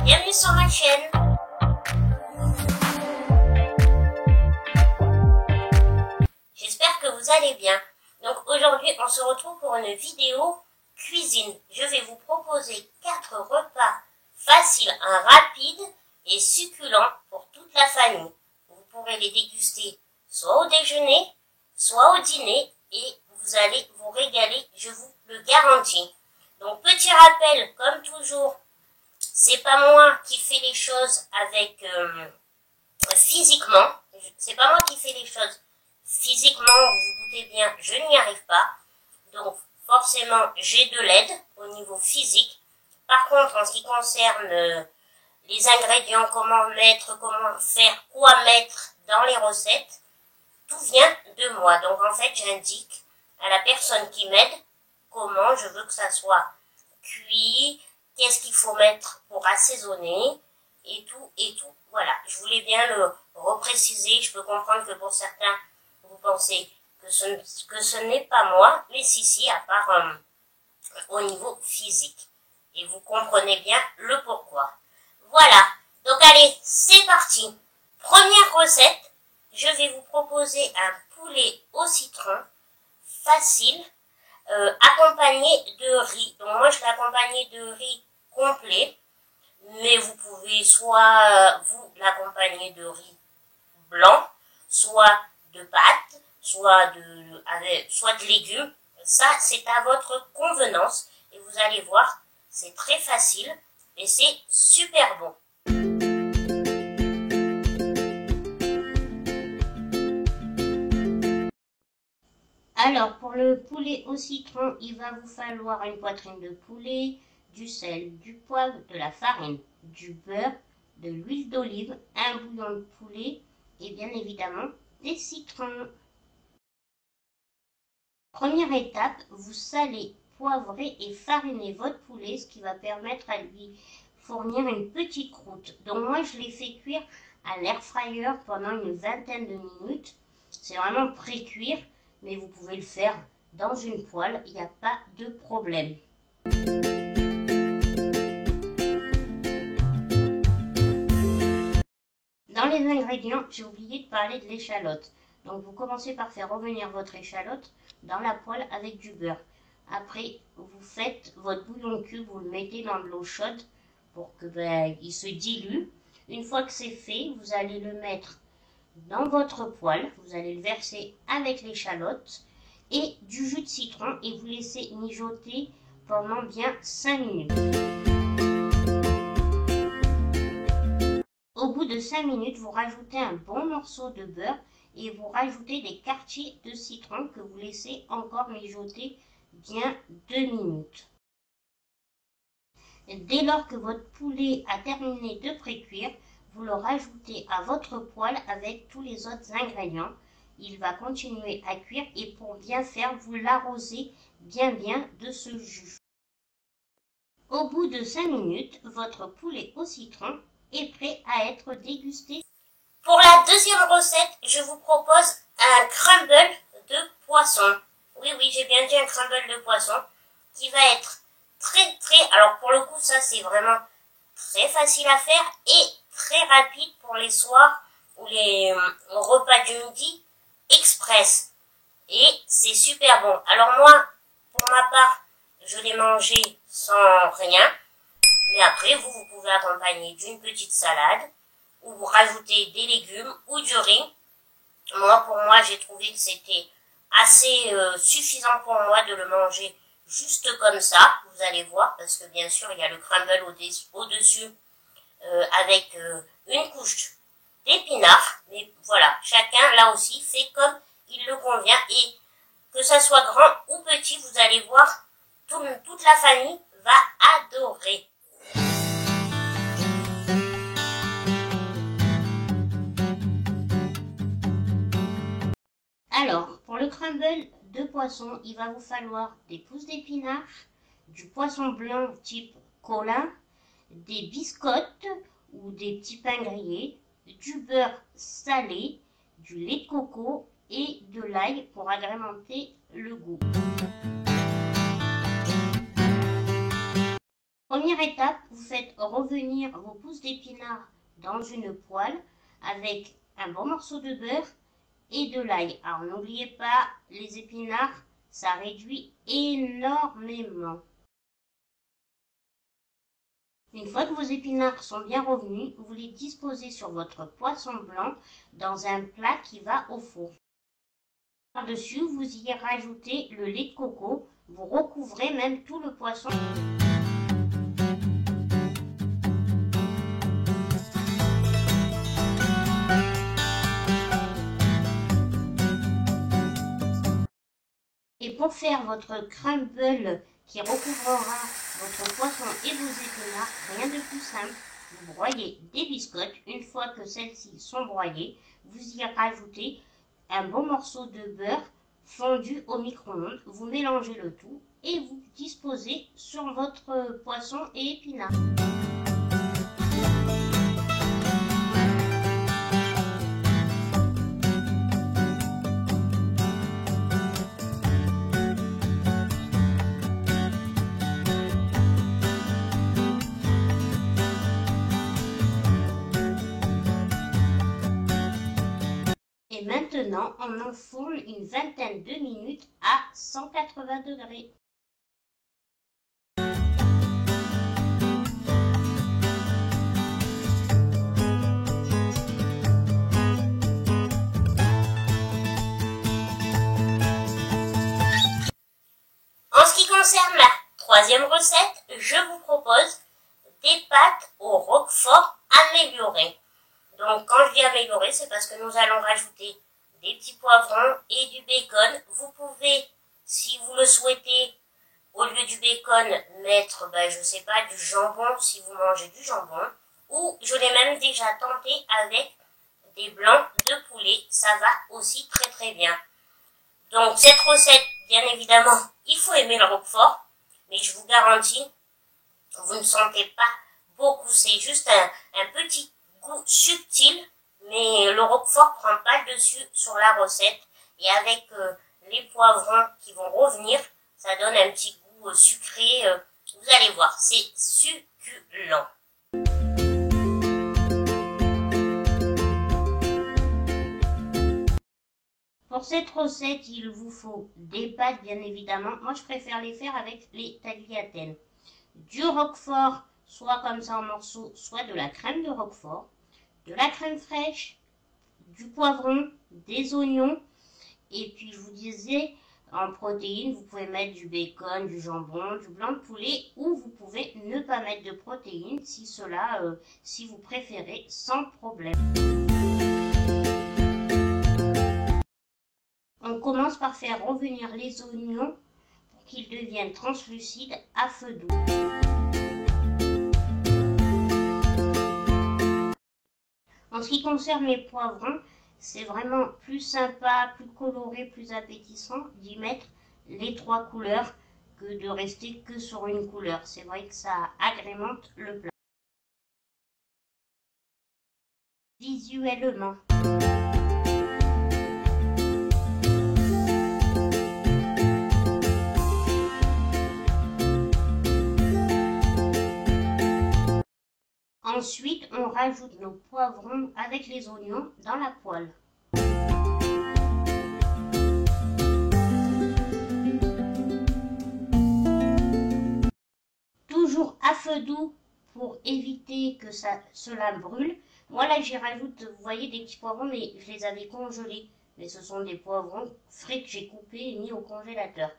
Bienvenue sur ma chaîne. J'espère que vous allez bien. Donc aujourd'hui, on se retrouve pour une vidéo cuisine. Je vais vous proposer 4 repas faciles, rapides et succulents pour toute la famille. Vous pourrez les déguster soit au déjeuner, soit au dîner et vous allez vous régaler, je vous le garantis. Donc petit rappel, comme toujours, c'est pas moi qui fais les choses avec physiquement. C'est pas moi qui fais les choses physiquement, vous vous doutez bien, je n'y arrive pas. Donc forcément, j'ai de l'aide au niveau physique. Par contre, en ce qui concerne les ingrédients, comment mettre, comment faire, quoi mettre dans les recettes, tout vient de moi. Donc en fait, j'indique à la personne qui m'aide comment je veux que ça soit cuit, qu'est-ce qu'il faut mettre pour assaisonner, et tout, et tout. Voilà, je voulais bien le repréciser. Je peux comprendre que pour certains, vous pensez que ce n'est pas moi, mais si, à part au niveau physique. Et vous comprenez bien le pourquoi. Voilà, donc allez, c'est parti. Première recette, je vais vous proposer un poulet au citron, facile, accompagné de riz. Donc moi je l'ai accompagné de riz complet, mais vous pouvez soit vous l'accompagner de riz blanc, soit de pâtes, soit de légumes. Ça c'est à votre convenance et vous allez voir, c'est très facile et c'est super bon. Alors, pour le poulet au citron, il va vous falloir une poitrine de poulet, du sel, du poivre, de la farine, du beurre, de l'huile d'olive, un bouillon de poulet et bien évidemment des citrons. Première étape, vous salez, poivrez et farinez votre poulet, ce qui va permettre à lui fournir une petite croûte. Donc moi, je l'ai fait cuire à l'air fryer pendant une vingtaine de minutes. C'est vraiment pré-cuire, mais vous pouvez le faire dans une poêle, il n'y a pas de problème. Dans les ingrédients, j'ai oublié de parler de l'échalote. Donc vous commencez par faire revenir votre échalote dans la poêle avec du beurre. Après, vous faites votre bouillon cube, vous le mettez dans de l'eau chaude pour que il se dilue. Une fois que c'est fait, vous allez le mettre dans votre poêle, vous allez le verser avec l'échalote et du jus de citron et vous laissez mijoter pendant bien 5 minutes. Au bout de 5 minutes, vous rajoutez un bon morceau de beurre et vous rajoutez des quartiers de citron que vous laissez encore mijoter bien 2 minutes. Dès lors que votre poulet a terminé de pré-cuire, vous le rajoutez à votre poêle avec tous les autres ingrédients. Il va continuer à cuire et pour bien faire, vous l'arrosez bien de ce jus. Au bout de 5 minutes, votre poulet au citron est prêt à être dégusté. Pour la deuxième recette, je vous propose un crumble de poisson. Oui, j'ai bien dit un crumble de poisson qui va être alors pour le coup, ça c'est vraiment très facile à faire et très rapide pour les soirs ou les repas du midi express. Et c'est super bon. Alors moi, pour ma part, je l'ai mangé sans rien. Mais après, vous pouvez accompagner d'une petite salade ou vous rajoutez des légumes ou du riz. Pour moi, j'ai trouvé que c'était assez suffisant pour moi de le manger juste comme ça. Vous allez voir, parce que bien sûr, il y a le crumble au-dessus avec une couche d'épinards. Mais voilà, chacun, là aussi, fait comme il le convient. Et que ça soit grand ou petit, vous allez voir, toute la famille va adorer. Alors, pour le crumble de poisson, il va vous falloir des pousses d'épinards, du poisson blanc type colin, des biscottes ou des petits pains grillés, du beurre salé, du lait de coco et de l'ail pour agrémenter le goût. Première étape, vous faites revenir vos pousses d'épinards dans une poêle avec un bon morceau de beurre et de l'ail. Alors n'oubliez pas, les épinards, ça réduit énormément. Une fois que vos épinards sont bien revenus, vous les disposez sur votre poisson blanc dans un plat qui va au four. Par-dessus, vous y rajoutez le lait de coco. Vous recouvrez même tout le poisson. Et pour faire votre crumble qui recouvrera votre poisson et vos épinards, rien de plus simple. Vous broyez des biscottes. Une fois que celles-ci sont broyées, vous y rajoutez un bon morceau de beurre fondu au micro-ondes. Vous mélangez le tout et vous disposez sur votre poisson et épinards. Et maintenant, on enfourne une vingtaine de minutes à 180 degrés. En ce qui concerne la troisième recette, je vous propose des pâtes au roquefort améliorées. Donc quand je dis améliorer, c'est parce que nous allons rajouter des petits poivrons et du bacon. Vous pouvez, si vous le souhaitez, au lieu du bacon, mettre, je sais pas, du jambon si vous mangez du jambon. Ou je l'ai même déjà tenté avec des blancs de poulet. Ça va aussi très très bien. Donc cette recette, bien évidemment, il faut aimer le roquefort. Mais je vous garantis, vous ne sentez pas beaucoup. C'est juste un petit goût subtil, mais le roquefort prend pas le dessus sur la recette. Et avec les poivrons qui vont revenir, ça donne un petit goût sucré. Vous allez voir, c'est succulent. Pour cette recette, il vous faut des pâtes, bien évidemment. Moi, je préfère les faire avec les tagliatelles. Du roquefort, soit comme ça en morceaux, soit de la crème de roquefort, de la crème fraîche, du poivron, des oignons, et puis je vous disais, en protéines, vous pouvez mettre du bacon, du jambon, du blanc de poulet, ou vous pouvez ne pas mettre de protéines, si vous préférez, sans problème. On commence par faire revenir les oignons pour qu'ils deviennent translucides à feu doux. En ce qui concerne les poivrons, c'est vraiment plus sympa, plus coloré, plus appétissant d'y mettre les 3 couleurs que de rester que sur une couleur. C'est vrai que ça agrémente le plat. Visuellement. Ensuite, on rajoute nos poivrons avec les oignons dans la poêle. Toujours à feu doux pour éviter que cela brûle. Moi là, j'y rajoute, vous voyez, des petits poivrons, mais je les avais congelés. Mais ce sont des poivrons frais que j'ai coupés et mis au congélateur.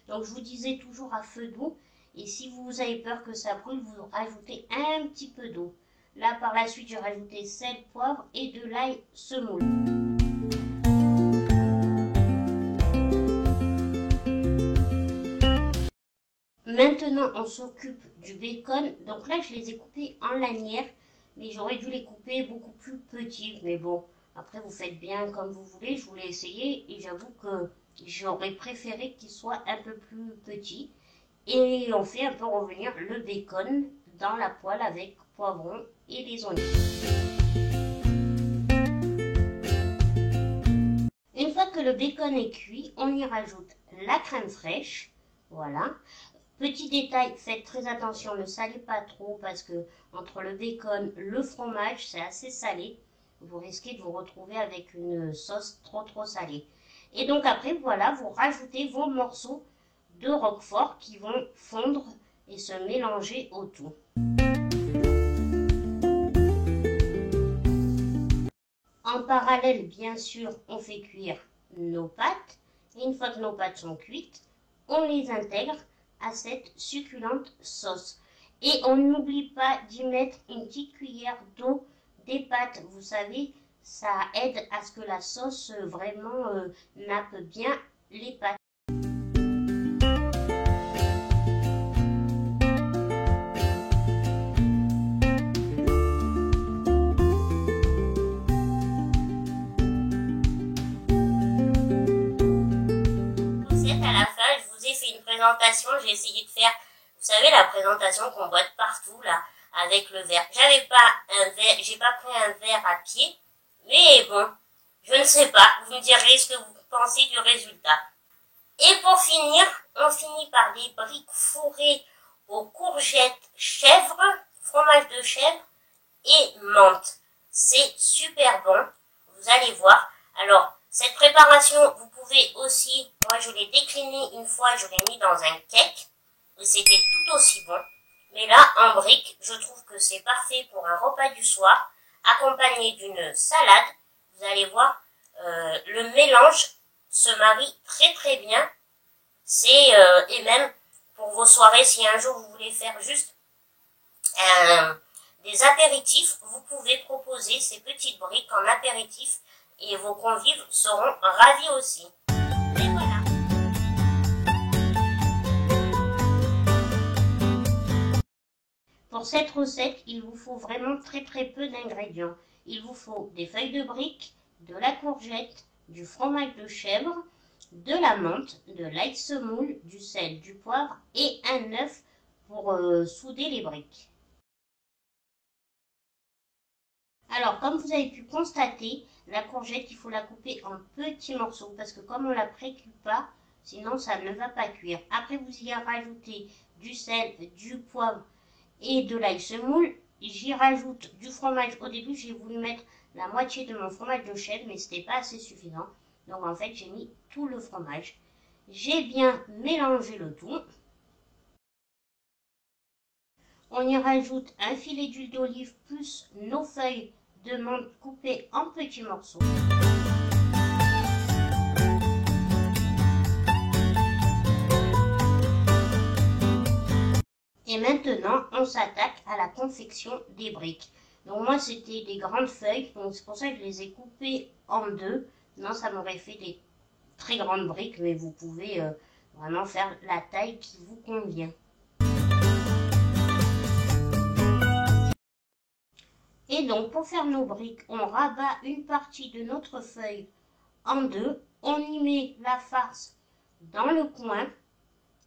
Donc je vous disais toujours à feu doux. Et si vous avez peur que ça brûle, vous rajoutez un petit peu d'eau. Là, par la suite, j'ai rajouté sel, poivre et de l'ail semoule. Maintenant, on s'occupe du bacon. Donc là, je les ai coupés en lanières, mais j'aurais dû les couper beaucoup plus petits. Mais bon, après, vous faites bien comme vous voulez. Je voulais essayer et j'avoue que j'aurais préféré qu'ils soient un peu plus petits. Et on fait un peu revenir le bacon dans la poêle avec poivron et les oignons. Une fois que le bacon est cuit, on y rajoute la crème fraîche, voilà, Petit détail, faites très attention, ne salez pas trop parce que entre le bacon, le fromage, c'est assez salé. Vous risquez de vous retrouver avec une sauce trop salée. Et donc après, voilà, vous rajoutez vos morceaux de roquefort qui vont fondre et se mélanger au tout. En parallèle, bien sûr, on fait cuire nos pâtes. Et une fois que nos pâtes sont cuites, on les intègre à cette succulente sauce. Et on n'oublie pas d'y mettre une petite cuillère d'eau des pâtes. Vous savez, ça aide à ce que la sauce vraiment nappe bien les pâtes. Présentation, j'ai essayé de faire, vous savez, la présentation qu'on voit de partout là, avec le verre. J'ai pas pris un verre à pied, mais bon, je ne sais pas, vous me direz ce que vous pensez du résultat. Et pour finir, on finit par des briques fourrées aux courgettes chèvre, fromage de chèvre et menthe. C'est super bon, vous allez voir. Alors, cette préparation, vous pouvez aussi, moi je l'ai déclinée une fois, je l'ai mis dans un cake, et c'était tout aussi bon. Mais là, en brique, je trouve que c'est parfait pour un repas du soir, accompagné d'une salade. Vous allez voir, le mélange se marie très bien. Et même pour vos soirées, si un jour vous voulez faire juste des apéritifs, vous pouvez proposer ces petites briques en apéritif. Et vos convives seront ravis aussi. Et voilà. Pour cette recette, il vous faut vraiment très peu d'ingrédients. Il vous faut des feuilles de briques, de la courgette, du fromage de chèvre, de la menthe, de l'ail semoule, du sel, du poivre et un œuf pour souder les briques. Alors, comme vous avez pu constater, la courgette, il faut la couper en petits morceaux parce que comme on la précuit pas, sinon ça ne va pas cuire. Après, vous y rajoutez du sel, du poivre et de l'ail semoule. J'y rajoute du fromage. Au début, j'ai voulu mettre la moitié de mon fromage de chèvre, mais c'était pas assez suffisant. Donc en fait, j'ai mis tout le fromage. J'ai bien mélangé le tout. On y rajoute un filet d'huile d'olive plus nos feuilles de menthe coupées en petits morceaux. Et maintenant, on s'attaque à la confection des briques. Donc moi, c'était des grandes feuilles, donc c'est pour ça que je les ai coupées en deux. Non, ça m'aurait fait des très grandes briques, mais vous pouvez vraiment faire la taille qui vous convient. Et donc, pour faire nos briques, on rabat une partie de notre feuille en deux. On y met la farce dans le coin.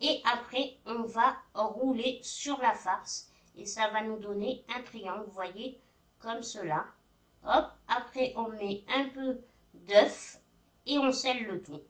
Et après, on va rouler sur la farce. Et ça va nous donner un triangle, vous voyez, comme cela. Hop, après, on met un peu d'œuf et on scelle le tout.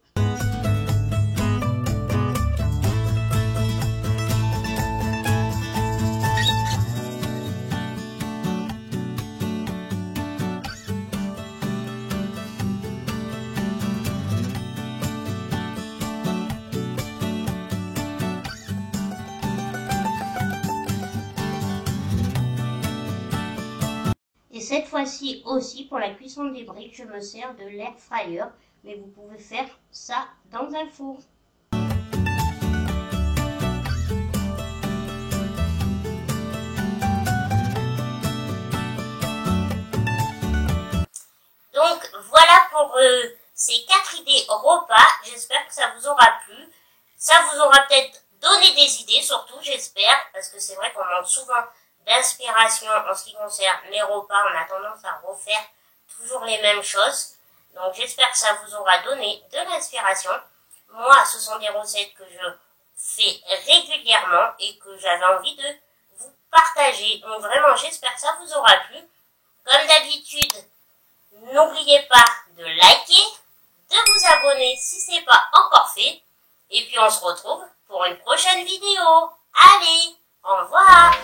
Et cette fois-ci aussi, pour la cuisson des briques, je me sers de l'air fryer, mais vous pouvez faire ça dans un four. Donc voilà pour ces 4 idées repas. J'espère que ça vous aura plu. Ça vous aura peut-être donné des idées, surtout j'espère, parce que c'est vrai qu'on manque souvent d'inspiration en ce qui concerne les repas. On a tendance à refaire toujours les mêmes choses. Donc j'espère que ça vous aura donné de l'inspiration. Moi, ce sont des recettes que je fais régulièrement et que j'avais envie de vous partager. Donc vraiment, j'espère que ça vous aura plu. Comme d'habitude, n'oubliez pas de liker, de vous abonner si ce n'est pas encore fait. Et puis on se retrouve pour une prochaine vidéo. Allez, au revoir!